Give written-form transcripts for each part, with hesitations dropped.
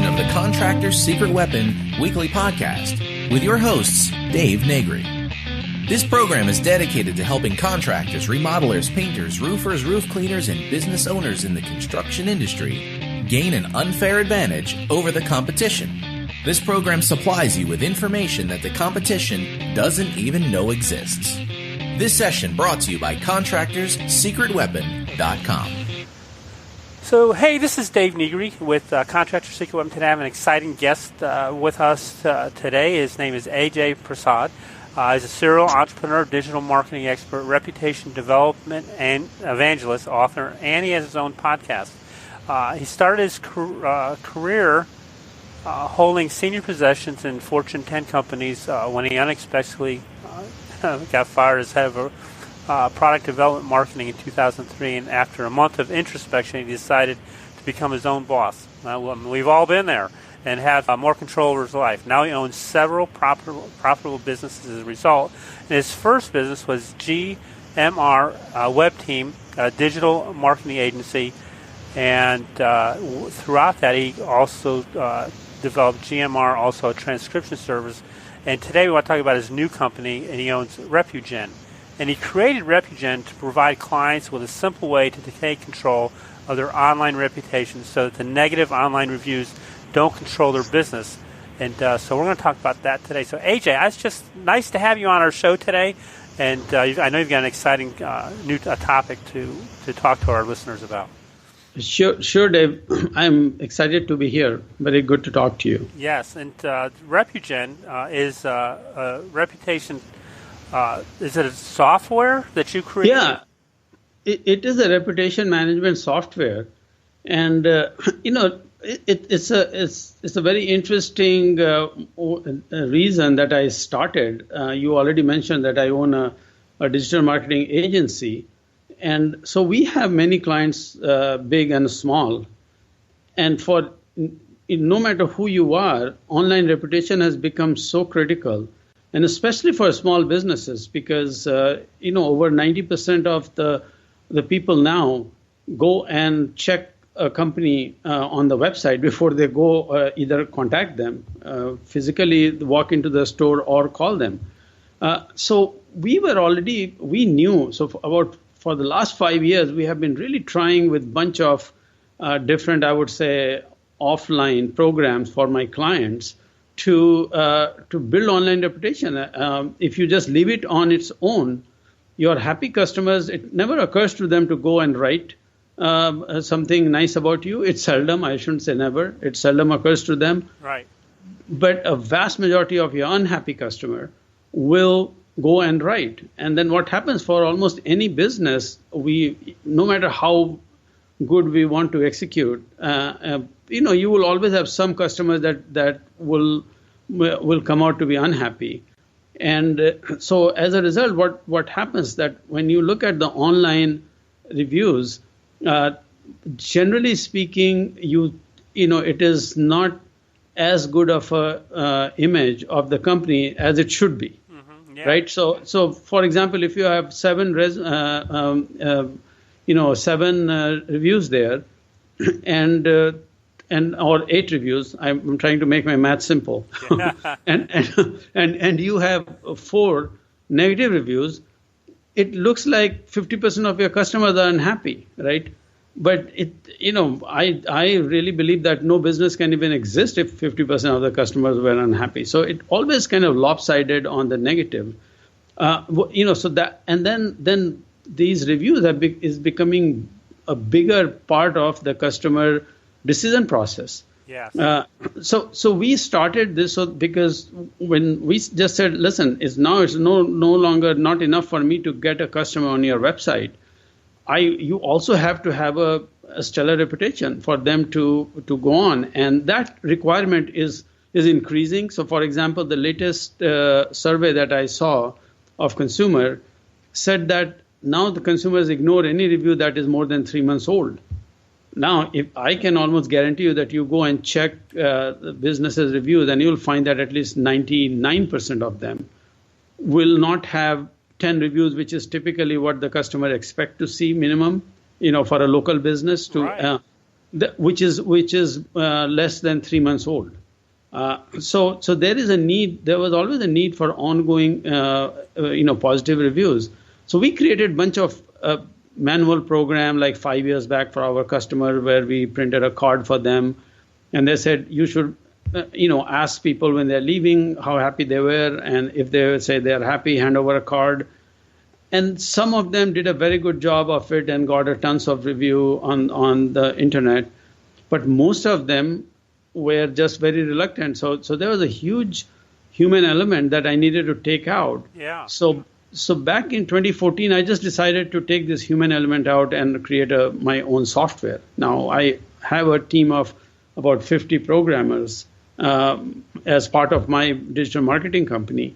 edition of the Contractor's Secret Weapon weekly podcast with your hosts, Dave Negri. This program is dedicated to helping contractors, remodelers, painters, roofers, roof cleaners, and business owners in the construction industry gain an unfair advantage over the competition. This program supplies you with information that the competition doesn't even know exists. This session brought to you by ContractorsSecretWeapon.com. So, hey, this is Dave Negri with Contractor Secret Weapon. Today I have an exciting guest with us today. His name is Ajay Prasad. He's a serial entrepreneur, digital marketing expert, reputation development and evangelist, author, and he has his own podcast. He started his career holding senior positions in Fortune 10 companies when he unexpectedly got fired as head of product development marketing in 2003, and after a month of introspection, he decided to become his own boss. We've all been there and have more control over his life. Now he owns several profitable businesses as a result. And his first business was GMR Web Team, a digital marketing agency, and throughout that he also developed GMR, also a transcription service. And today we want to talk about his new company, and he owns Refuge In. And he created Refuge In to provide clients with a simple way to take control of their online reputation so that the negative online reviews don't control their business. And so we're going to talk about that today. So AJ, it's just nice to have you on our show today. And I know you've got an exciting new topic to talk to our listeners about. Sure, Dave. I'm excited to be here. Very good to talk to you. Yes, and Refuge In is a reputation. Is it a software that you created? Yeah, it is a reputation management software, and it's a very interesting reason that I started. You already mentioned that I own a digital marketing agency. And so we have many clients, big and small. And no matter who you are, online reputation has become so critical, and especially for small businesses, because over 90% of the people now go and check a company on the website before they go either contact them, physically walk into the store or call them. So we knew. So for the last 5 years, we have been really trying with a bunch of different, I would say, offline programs for my clients to build online reputation. If you just leave it on its own, your happy customers, it never occurs to them to go and write something nice about you. It's seldom, I shouldn't say never, it seldom occurs to them. Right. But a vast majority of your unhappy customer will go and write. And then what happens for almost any business, no matter how good we want to execute, you will always have some customers that will come out to be unhappy. And so as a result, what happens that when you look at the online reviews, generally speaking, it is not as good of a image of the company as it should be. Yeah. Right. So for example, if you have seven reviews there, and or 8 reviews, I'm trying to make my math simple, and you have 4 negative reviews, it looks like 50% of your customers are unhappy, right? But I really believe that no business can even exist if 50% of the customers were unhappy. So it always kind of lopsided on the negative, So that, and then these reviews is becoming a bigger part of the customer decision process. Yes. So we started this because when we just said, listen, it's no longer not enough for me to get a customer on your website. You also have to have a stellar reputation for them to go on, and that requirement is increasing. So, for example, the latest survey that I saw of consumer said that now the consumers ignore any review that is more than 3 months old. Now, if I can almost guarantee you that you go and check the business's reviews, and you'll find that at least 99% of them will not have 10 reviews, which is typically what the customer expect to see minimum, for a local business to. Right. which is less than 3 months old. So there is a need. There was always a need for ongoing, positive reviews. So we created a bunch of manual program like 5 years back for our customer, where we printed a card for them, and they said you should, ask people when they're leaving how happy they were, and if they say they're happy, hand over a card. And some of them did a very good job of it and got a tons of review on the internet, but most of them were just very reluctant. So there was a huge human element that I needed to take out. Yeah. So back in 2014, I just decided to take this human element out and create my own software. Now I have a team of about 50 programmers as part of my digital marketing company.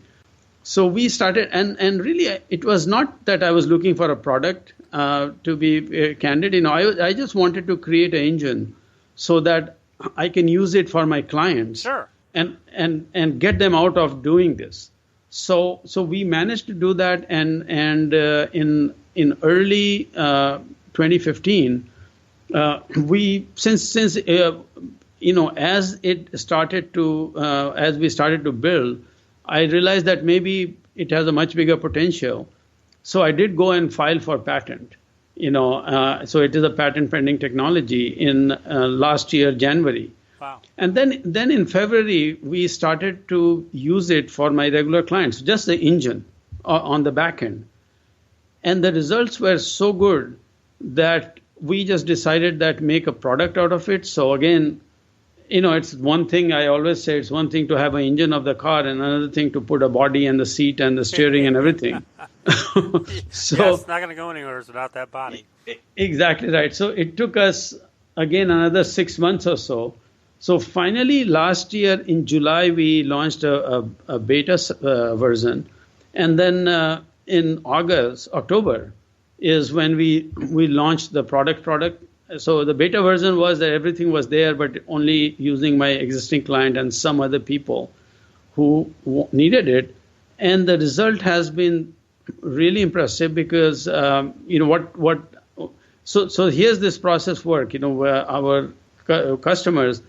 So we started, and really it was not that I was looking for a product, to be candid. I just wanted to create an engine so that I can use it for my clients. Sure. And get them out of doing this. So we managed to do that, and in early 2015, we since as we started to build, I realized that maybe it has a much bigger potential. So I did go and file for patent. So it is a patent pending technology in last year, January. Wow. And then in February, we started to use it for my regular clients, just the engine on the back end. And the results were so good that we just decided that make a product out of it. So again, it's one thing, I always say, it's one thing to have an engine of the car and another thing to put a body and the seat and the steering and everything. So it's not going to go anywhere without that body. Exactly right. So it took us, again, another 6 months or so. So finally, last year in July, we launched a beta version. And then in October is when we launched the product. So the beta version was that everything was there, but only using my existing client and some other people who needed it. And the result has been really impressive because, So here's this process work, where our customers,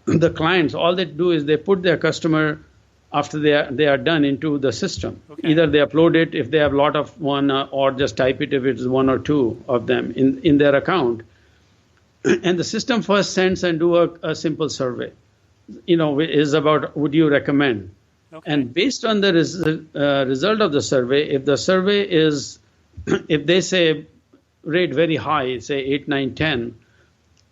the clients, all they do is they put their customer after they are done into the system. Okay. Either they upload it if they have a lot of one, or just type it if it's one or two of them in their account. And the system first sends and do a simple survey, is about would you recommend? Okay. And based on the result of the survey, if the survey is, if they say rate very high, say 8, 9, 10,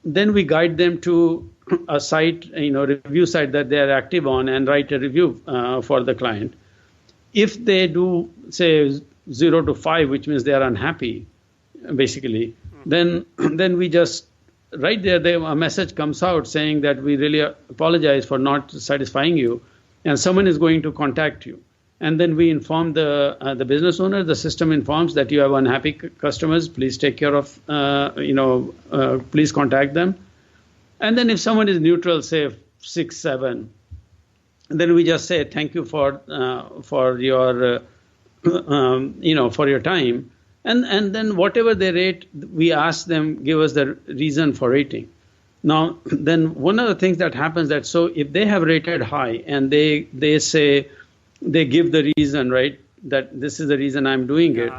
then we guide them to a site, review site that they are active on and write a review for the client. If they do, say, 0 to 5, which means they are unhappy, basically, then we just, right there, a message comes out saying that we really apologize for not satisfying you, and someone is going to contact you. And then we inform the business owner, the system informs that you have unhappy customers, please take care of, please contact them. And then if someone is neutral, say 6, 7, then we just say thank you for your for your time, and then whatever they rate, we ask them give us the reason for rating. Now, then one of the things that happens that so if they have rated high and they say they give the reason, right, that this is the reason I'm doing it,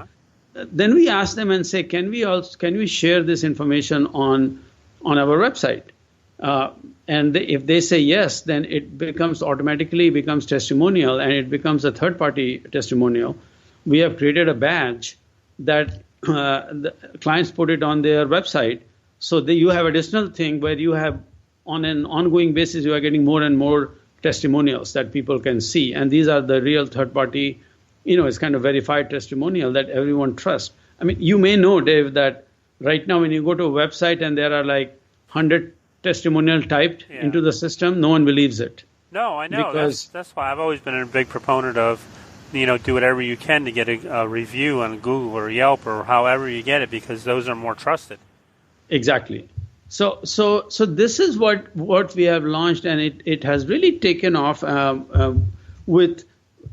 then we ask them and say can we share this information on our website? And if they say yes, then it automatically becomes testimonial, and it becomes a third-party testimonial. We have created a badge that the clients put it on their website, so that you have additional thing where you have, on an ongoing basis, you are getting more and more testimonials that people can see, and these are the real third-party. It's kind of verified testimonial that everyone trusts. I mean, you may know, Dave, that right now when you go to a website and there are like 100 testimonial typed into the system, no one believes it. No, I know. Because that's why I've always been a big proponent of, do whatever you can to get a review on Google or Yelp or however you get it, because those are more trusted. Exactly. So this is what we have launched, and it has really taken off. With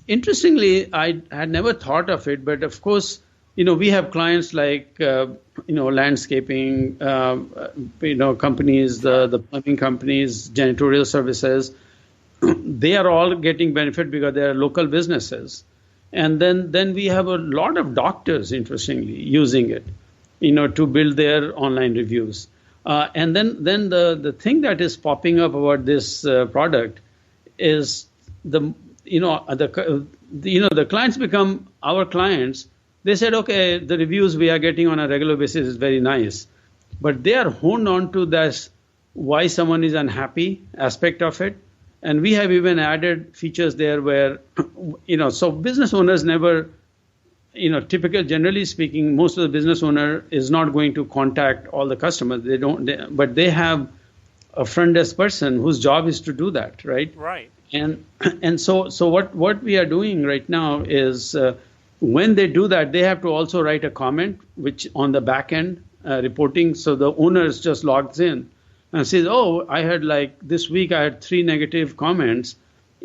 interestingly, I had never thought of it, but of course, we have clients like, landscaping, companies, the plumbing companies, janitorial services. They are all getting benefit because they are local businesses. And then we have a lot of doctors, interestingly, using it, to build their online reviews. And then the thing that is popping up about this product is the clients become our clients. They said, okay, the reviews we are getting on a regular basis is very nice, but they are honed on to this why someone is unhappy aspect of it. And we have even added features there where, so business owners never, generally speaking, most of the business owner is not going to contact all the customers. But they have a front desk person whose job is to do that, right? Right. And so what we are doing right now is when they do that, they have to also write a comment, which on the back end reporting. So the owner just logs in and says, oh, I had this week I had 3 negative comments,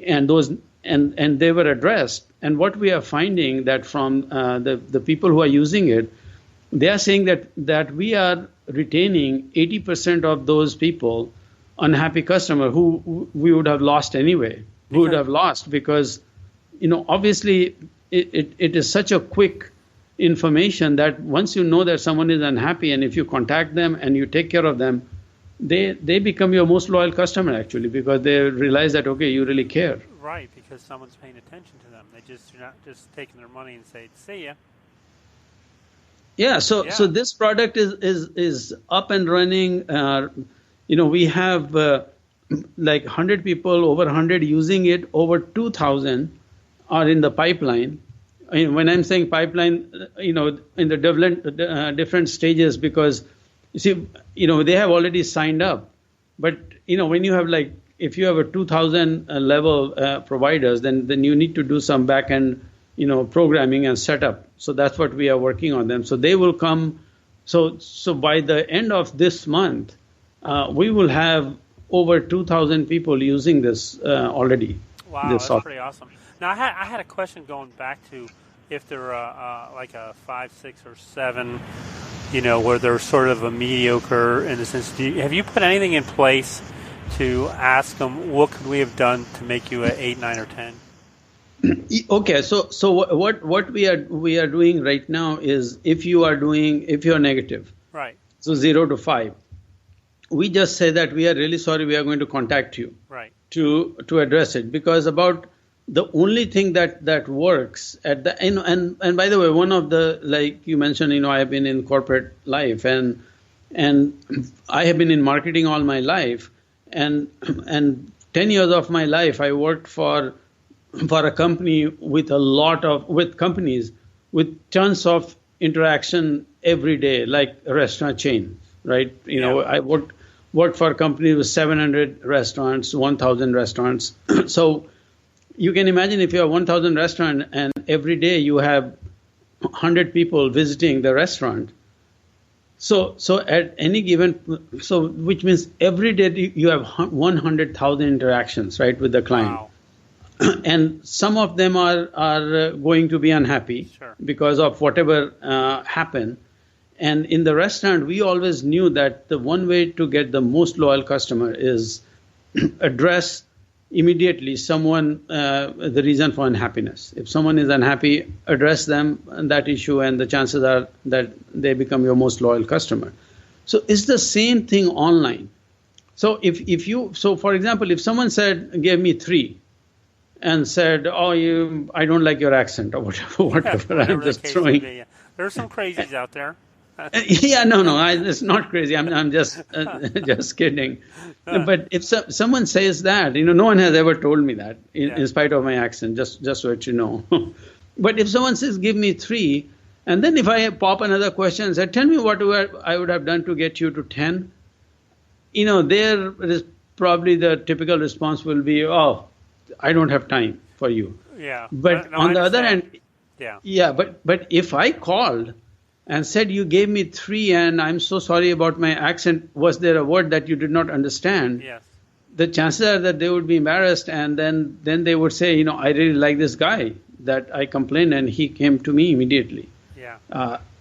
and those and they were addressed. And what we are finding that from the people who are using it, they are saying that we are retaining 80% of those people, unhappy customer who we would have lost anyway. We would have lost because, obviously it is such a quick information that once you know that someone is unhappy, and if you contact them and you take care of them, they become your most loyal customer, actually, because they realize that, okay, you really care. Right, because someone's paying attention to them. You're not just taking their money and say, see ya. Yeah, so this product is up and running. We have 100 people, over 100 using it, over 2,000 are in the pipeline. When I'm saying pipeline, in the different stages, because you see, they have already signed up. But, when you have if you have a 2,000 level providers, then you need to do some back end, programming and setup. So that's what we are working on them. So they will come. So by the end of this month, we will have over 2,000 people using this already. Wow, that's pretty awesome. Now, I had a question going back to if they're a 5, 6, or 7, where they're sort of a mediocre in the sense. Have you put anything in place to ask them what could we have done to make you an 8, 9, or 10? Okay, so what we are doing right now is if you're negative, right? So 0 to 5, we just say that we are really sorry. We are going to contact you, right, to address it, because about the only thing that works at the and by the way, one of the, like you mentioned, I have been in corporate life and I have been in marketing all my life, and 10 years of my life I worked for a company with companies with tons of interaction every day, like a restaurant chain, right? I worked for a company with 700 restaurants, 1,000 restaurants. So you can imagine if you have 1,000 restaurants and every day you have 100 people visiting the restaurant. So at any given, which means every day you have 100,000 interactions, right, with the client. Wow. And some of them are going to be unhappy, sure, because of whatever happened. And in the restaurant, we always knew that the one way to get the most loyal customer is address immediately the reason for unhappiness. If someone is unhappy, address them and that issue, and the chances are that they become your most loyal customer. So it's the same thing online. So so for example, if someone gave me 3 and said, oh, I don't like your accent, or whatever I'm just throwing. There are some crazies out there. Yeah, no, it's not crazy. I'm just just kidding. But if someone says that, no one has ever told me that, in spite of my accent, just so that you know. But if someone says, give me 3, and then if I pop another question and say, tell me what I would have done to get you to 10, there is probably the typical response will be, oh, I don't have time for you. Yeah. But on the other hand, but if I called and said, you gave me 3 and I'm so sorry about my accent, was there a word that you did not understand? Yes. The chances are that they would be embarrassed, and then they would say, I really like this guy that I complained and he came to me immediately. Yeah.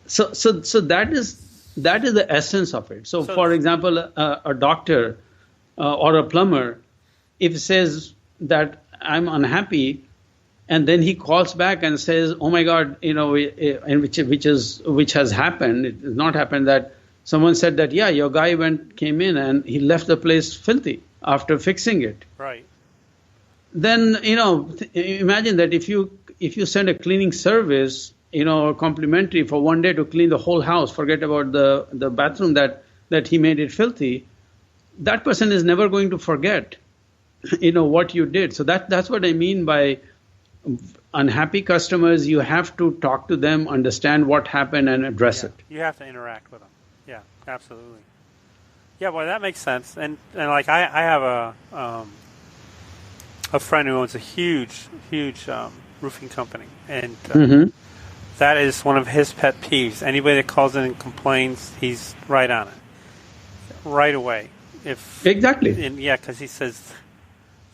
So that is the essence of it. So for example, a doctor or a plumber, if he says that I'm unhappy, and then he calls back and says, "Oh my God, and which has happened. It has not happened that someone said that, yeah, your guy came in and he left the place filthy after fixing it." Right. Then imagine that if you send a cleaning service, complimentary for one day to clean the whole house, forget about the bathroom that he made it filthy, that person is never going to forget what you did. So that's what I mean by unhappy customers. You have to talk to them, understand what happened, and address it. You have to interact with them. Yeah, absolutely. Yeah, well, that makes sense. And like I have a friend who owns a huge roofing company, and that is one of his pet peeves. Anybody that calls in and complains, he's right on it, right away. Exactly. And because he says,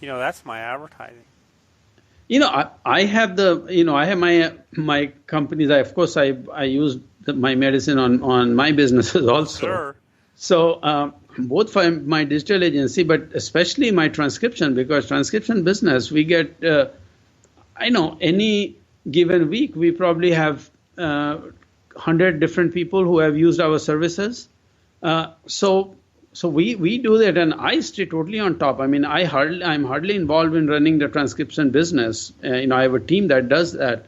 that's my advertising. I have my companies. Of course, I use my medicine on my businesses also. Sure. So both for my digital agency, but especially my transcription, because transcription business, we get, any given week, we probably have 100 different people who have used our services. So we do that, and I stay totally on top. I mean, I'm hardly involved in running the transcription business. I have a team that does that,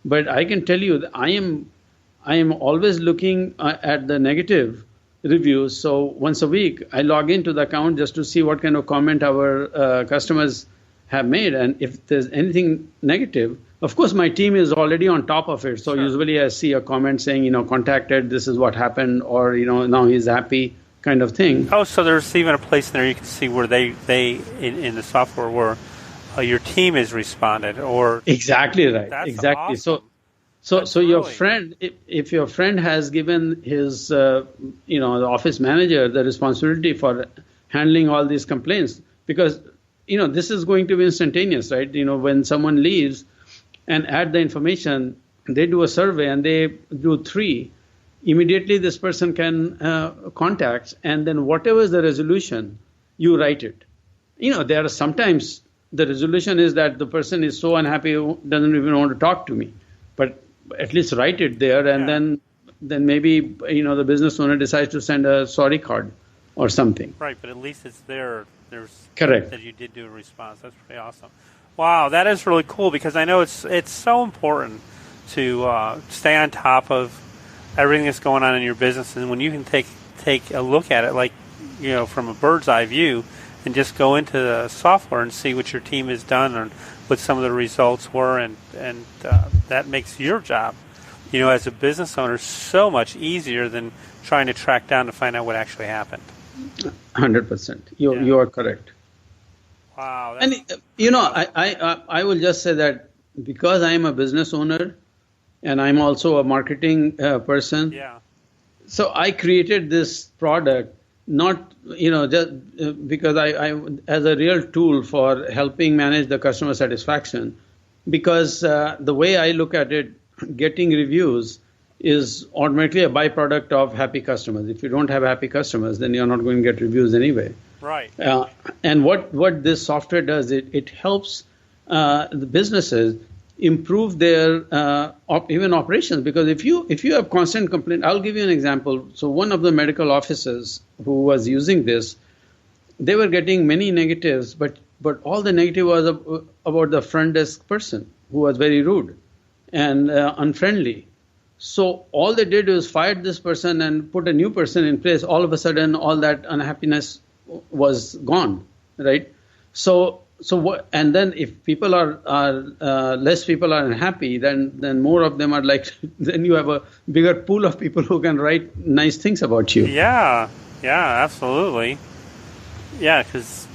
but I can tell you that I am always looking at the negative reviews. So once a week, I log into the account just to see what kind of comment our customers have made, and if there's anything negative, of course, my team is already on top of it. So Sure. Usually I see a comment saying, contacted, this is what happened, or, now he's happy, kind of thing. Oh, so there's even a place in there you can see where they in the software where your team has responded, or Exactly right. That's Exactly. awesome. So your friend, if your friend has given his, the office manager the responsibility for handling all these complaints, because, this is going to be instantaneous, right? When someone leaves and add the information, they do a survey and they do 3. Immediately this person can contact, and then whatever is the resolution, you write it. There are sometimes the resolution is that the person is so unhappy, doesn't even want to talk to me, but at least write it there, and then maybe the business owner decides to send a sorry card or something. Right, but at least it's there. There's Correct. that you did do a response. That's pretty awesome. Wow, that is really cool, because I know it's so important to stay on top of everything that's going on in your business, and when you can take a look at it, like from a bird's eye view, and just go into the software and see what your team has done and what some of the results were, and that makes your job, as a business owner, so much easier than trying to track down to find out what actually happened. 100%. You are correct. Wow. And I will just say that because I am a business owner and I'm also a marketing person. Yeah. So I created this product not just because I as a real tool for helping manage the customer satisfaction, because the way I look at it, getting reviews is automatically a byproduct of happy customers. If you don't have happy customers, then you're not going to get reviews anyway. Right. And what this software does, it helps the businesses improve their even operations. Because if you have constant complaint, I'll give you an example. So one of the medical officers who was using this, they were getting many negatives, but all the negative was about the front desk person who was very rude and unfriendly. So all they did was fired this person and put a new person in place. All of a sudden, all that unhappiness was gone, right? So what? And then if people are less people are unhappy, then more of them are like. Then you have a bigger pool of people who can write nice things about you. Yeah, absolutely. Yeah, because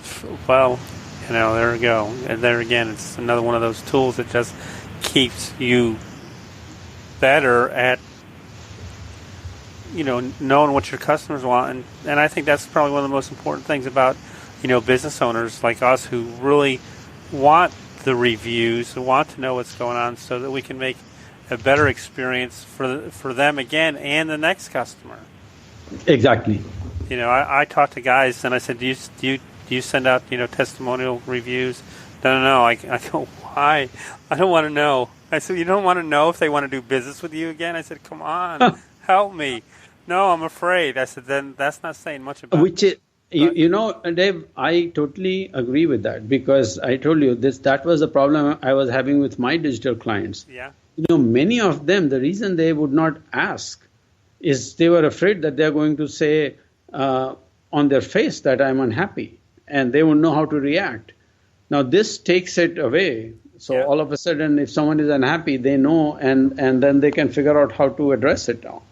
there we go. And there again, it's another one of those tools that just keeps you better at knowing what your customers want, and I think that's probably one of the most important things about business owners like us who really want the reviews, who want to know what's going on, so that we can make a better experience for them again and the next customer. Exactly. I talked to guys and I said, do you send out testimonial reviews? No. I go, why? I don't want to know. I said, you don't want to know if they want to do business with you again? I said, come on, help me. No, I'm afraid. I said, then that's not saying much about it. Dave, I totally agree with that, because I told you that was the problem I was having with my digital clients. Yeah. Many of them, the reason they would not ask is they were afraid that they're going to say on their face that I'm unhappy, and they won't know how to react. Now, this takes it away. So all of a sudden, if someone is unhappy, they know, and then they can figure out how to address it now.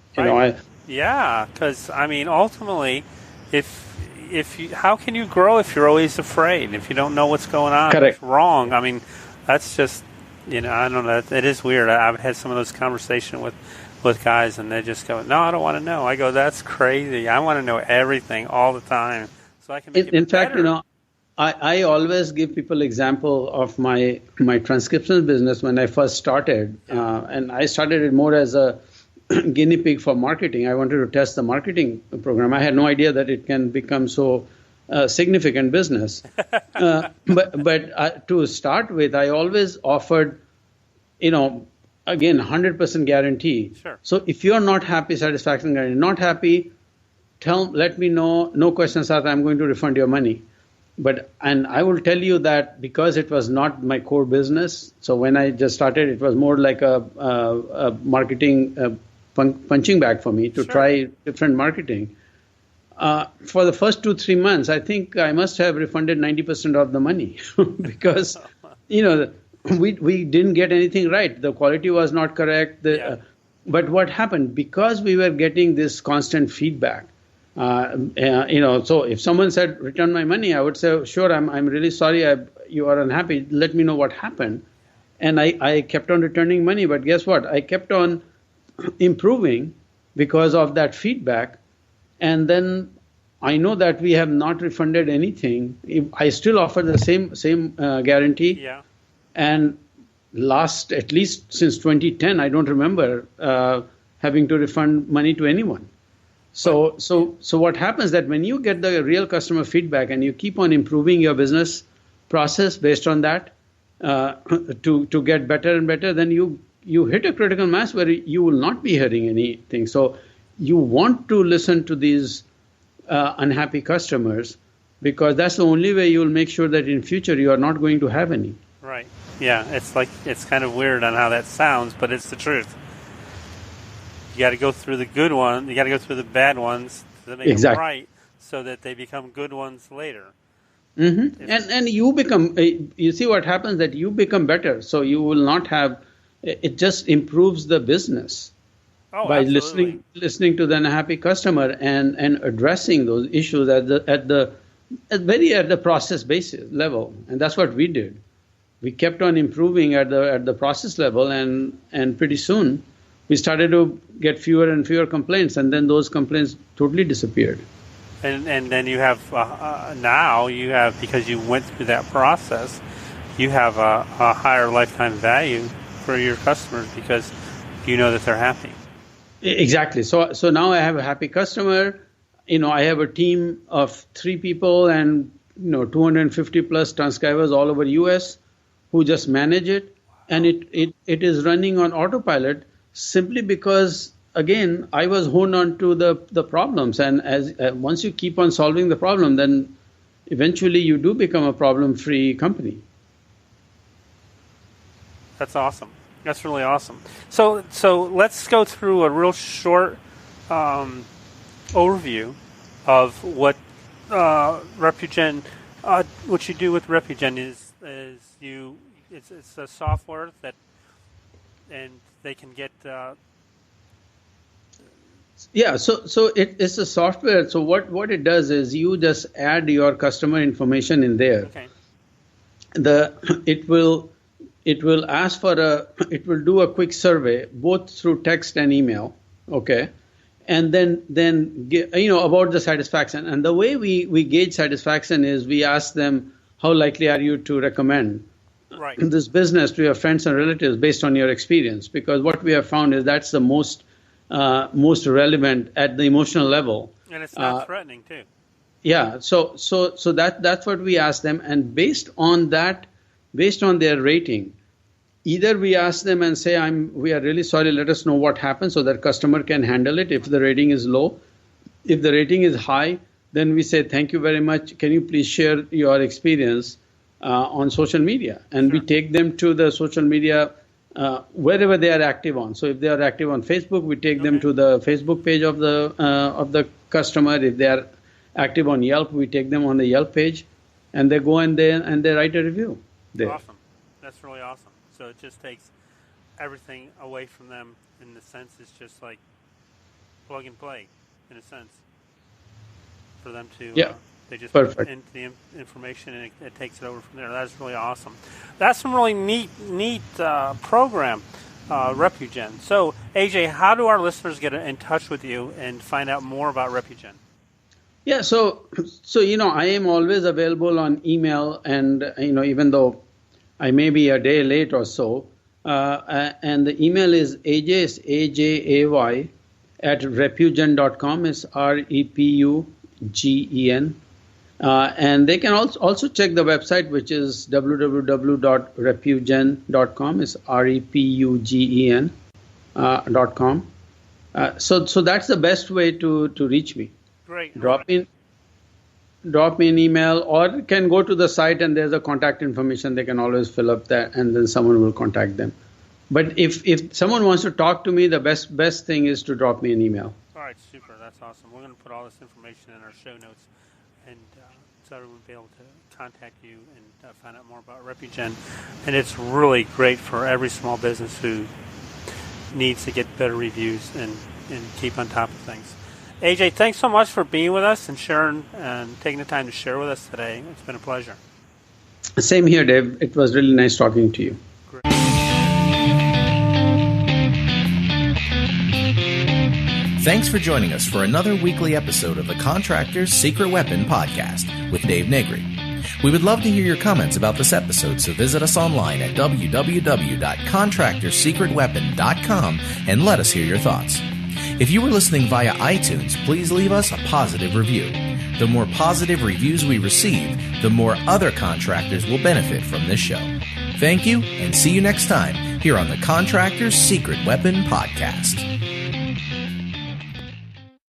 Yeah, because ultimately, how can you grow if you're always afraid? If you don't know what's going on, Correct. What's wrong? That's just I don't know. It is weird. I've had some of those conversations with guys, and they just go, "No, I don't want to know." I go, "That's crazy. I want to know everything all the time, so I can make it better." In fact, I always give people example of my transcriptions business when I first started, and I started it more as a guinea pig for marketing. I wanted to test the marketing program. I had no idea that it can become so significant business. But to start with, I always offered, again, 100% guarantee. Sure. So if you're not happy, satisfaction guarantee, not happy, let me know. No questions asked. I'm going to refund your money. And I will tell you that because it was not my core business. So when I just started, it was more like a marketing punching bag for me to try different marketing. For the first 2-3 months, I think I must have refunded 90% of the money because, we didn't get anything right. The quality was not correct. But what happened? Because we were getting this constant feedback, so if someone said, return my money, I would say, sure, I'm really sorry you are unhappy. Let me know what happened. And I kept on returning money. But guess what? I kept on improving because of that feedback. And then I know that we have not refunded anything. I still offer the same guarantee. Yeah. And at least since 2010, I don't remember having to refund money to anyone. So what happens that when you get the real customer feedback and you keep on improving your business process based on that to get better and better, then you hit a critical mass where you will not be hearing anything. So you want to listen to these unhappy customers because that's the only way you will make sure that in future you are not going to have any. Right. Yeah. It's kind of weird on how that sounds, but it's the truth. You got to go through the good ones. You got to go through the bad ones to make them right, so that they become good ones later. Mm-hmm. And you become. You see what happens that you become better. So you will not have. It just improves the business by listening to the unhappy customer and addressing those issues at the process basis level. And that's what we did. We kept on improving at the process level, and pretty soon we started to get fewer and fewer complaints, and then those complaints totally disappeared. And then you have because you went through that process, you have a higher lifetime value for your customers because you know that they're happy. Exactly. So now I have a happy customer. I have a team of 3 people and 250 plus transcribers all over US who just manage it, and it is running on autopilot. Simply because, again, I was honed on to the problems. And once you keep on solving the problem, then eventually you do become a problem-free company. That's awesome. That's really awesome. So let's go through a real short overview of what Refuge In, what you do with Refuge In is it's a software that, and they can get. So it's a software. So what it does is you just add your customer information in there. Okay. It will ask it will do a quick survey both through text and email. Okay. And then about the satisfaction. And the way we gauge satisfaction is we ask them, how likely are you to recommend this business to your friends and relatives based on your experience, because what we have found is that's the most relevant at the emotional level. And it's not threatening too. Yeah, so that's what we ask them, and based on their rating, either we ask them and say, we are really sorry, let us know what happened so that customer can handle it if the rating is low. If the rating is high, then we say, thank you very much. Can you please share your experience on social media? And we take them to the social media wherever they are active on. So if they are active on Facebook, we take them to the Facebook page of the customer. If they are active on Yelp, we take them on the Yelp page, and they go and they write a review there. Awesome. That's really awesome. So it just takes everything away from them in the sense it's just like plug and play in a sense for them to they just put into the information and it takes it over from there. That's really awesome. That's some really neat program, Refuge In. So AJ, how do our listeners get in touch with you and find out more about Refuge In? Yeah, so I am always available on email, and even though I may be a day late or so, and the email is AJay at refugein.com. It's REPUGEN. And they can also check the website, which is www.refugein.com. It's REPUGEN.com. So that's the best way to reach me. Great. Drop me an email, or can go to the site and there's a contact information. They can always fill up that, and then someone will contact them. But if someone wants to talk to me, the best thing is to drop me an email. All right, super. That's awesome. We're going to put all this information in our show notes, and so everyone will be able to contact you and find out more about Refuge In. And it's really great for every small business who needs to get better reviews and keep on top of things. AJ, thanks so much for being with us and sharing and taking the time to share with us today. It's been a pleasure. Same here, Dave. It was really nice talking to you. Great. Thanks for joining us for another weekly episode of the Contractor's Secret Weapon podcast with Dave Negri. We would love to hear your comments about this episode, so visit us online at www.contractorsecretweapon.com and let us hear your thoughts. If you were listening via iTunes, please leave us a positive review. The more positive reviews we receive, the more other contractors will benefit from this show. Thank you, and see you next time here on the Contractor's Secret Weapon podcast.